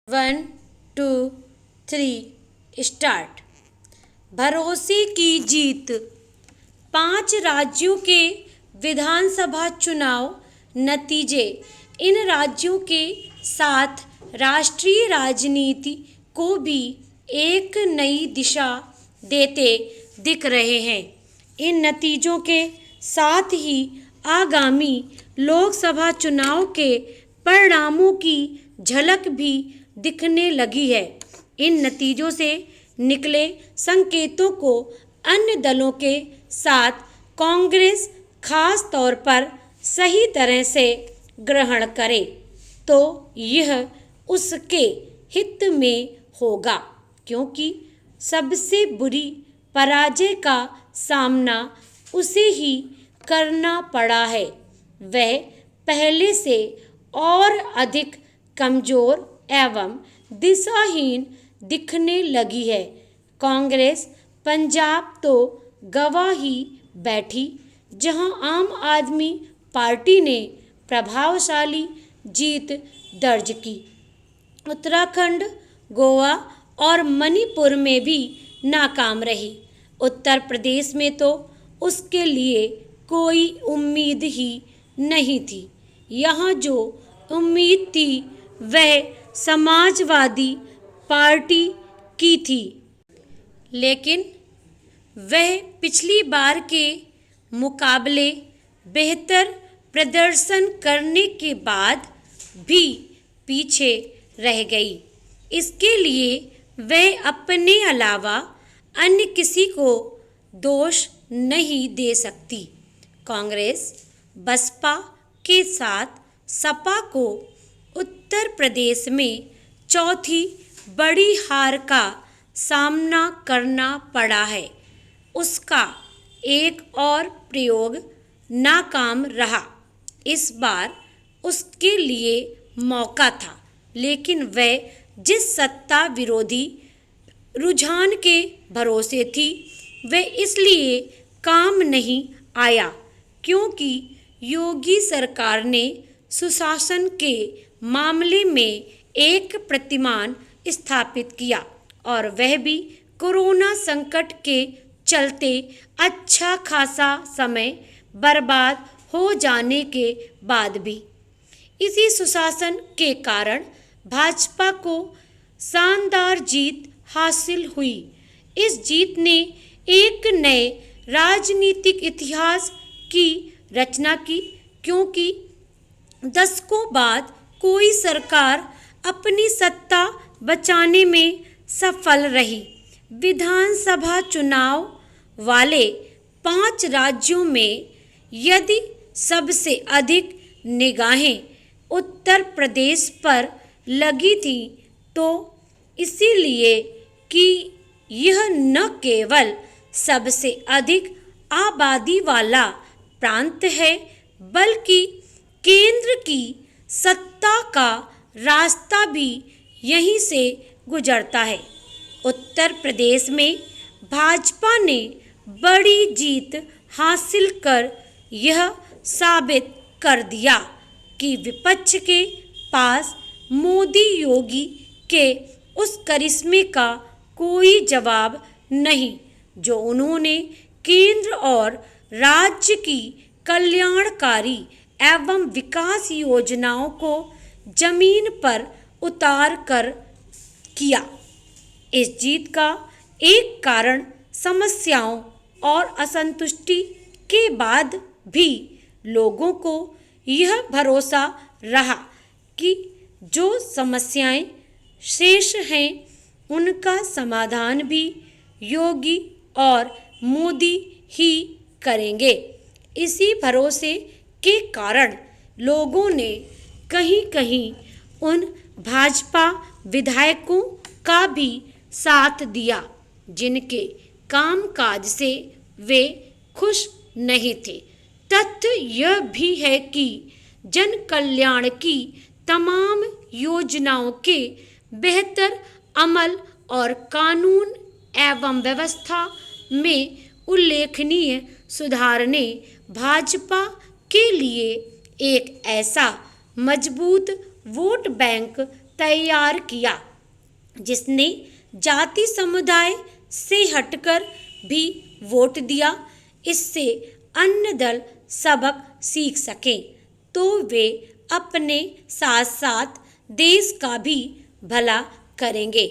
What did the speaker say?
1 2 3 start. भरोसे की जीत। 5 राज्यों के विधानसभा चुनाव नतीजे इन राज्यों के साथ राष्ट्रीय राजनीति को भी एक नई दिशा देते दिख रहे हैं। इन नतीजों के साथ ही आगामी लोकसभा चुनाव के परिणामों की झलक भी दिखने लगी है। इन नतीजों से निकले संकेतों को अन्य दलों के साथ कांग्रेस खास तौर पर सही तरह से ग्रहण करे तो यह उसके हित में होगा, क्योंकि सबसे बुरी पराजय का सामना उसे ही करना पड़ा है। वह पहले से और अधिक कमजोर एवं दिशाहीन दिखने लगी है। कांग्रेस पंजाब तो गवा ही बैठी, जहां आम आदमी पार्टी ने प्रभावशाली जीत दर्ज की। उत्तराखंड, गोवा और मणिपुर में भी नाकाम रही। उत्तर प्रदेश में तो उसके लिए कोई उम्मीद ही नहीं थी। यहाँ जो उम्मीद थी वह समाजवादी पार्टी की थी, लेकिन वह पिछली बार के मुकाबले बेहतर प्रदर्शन करने के बाद भी पीछे रह गई। इसके लिए वह अपने अलावा अन्य किसी को दोष नहीं दे सकती। कांग्रेस बसपा के साथ सपा को उत्तर प्रदेश में चौथी बड़ी हार का सामना करना पड़ा है। उसका एक और प्रयोग नाकाम रहा। इस बार उसके लिए मौका था, लेकिन वह जिस सत्ता विरोधी रुझान के भरोसे थी वह इसलिए काम नहीं आया क्योंकि योगी सरकार ने सुशासन के मामले में एक प्रतिमान स्थापित किया और वह भी कोरोना संकट के चलते अच्छा खासा समय बर्बाद हो जाने के बाद भी। इसी सुशासन के कारण भाजपा को शानदार जीत हासिल हुई। इस जीत ने एक नए राजनीतिक इतिहास की रचना की, क्योंकि दशकों बाद कोई सरकार अपनी सत्ता बचाने में सफल रही। विधानसभा चुनाव वाले 5 राज्यों में यदि सबसे अधिक निगाहें उत्तर प्रदेश पर लगी थी तो इसीलिए कि यह न केवल सबसे अधिक आबादी वाला प्रांत है, बल्कि केंद्र की सत्ता का रास्ता भी यहीं से गुजरता है। उत्तर प्रदेश में भाजपा ने बड़ी जीत हासिल कर यह साबित कर दिया कि विपक्ष के पास मोदी योगी के उस करिश्मे का कोई जवाब नहीं जो उन्होंने केंद्र और राज्य की कल्याणकारी एवं विकास योजनाओं को जमीन पर उतार कर किया। इस जीत का एक कारण समस्याओं और असंतुष्टि के बाद भी लोगों को यह भरोसा रहा कि जो समस्याएं शेष हैं उनका समाधान भी योगी और मोदी ही करेंगे। इसी भरोसे के कारण लोगों ने कहीं कहीं उन भाजपा विधायकों का भी साथ दिया जिनके कामकाज से वे खुश नहीं थे। तथ्य यह भी है कि जन कल्याण की तमाम योजनाओं के बेहतर अमल और कानून एवं व्यवस्था में उल्लेखनीय सुधार ने भाजपा के लिए एक ऐसा मजबूत वोट बैंक तैयार किया, जिसने जाति समुदाय से हटकर भी वोट दिया। इससे अन्य दल सबक सीख सकें तो वे अपने साथ साथ देश का भी भला करेंगे।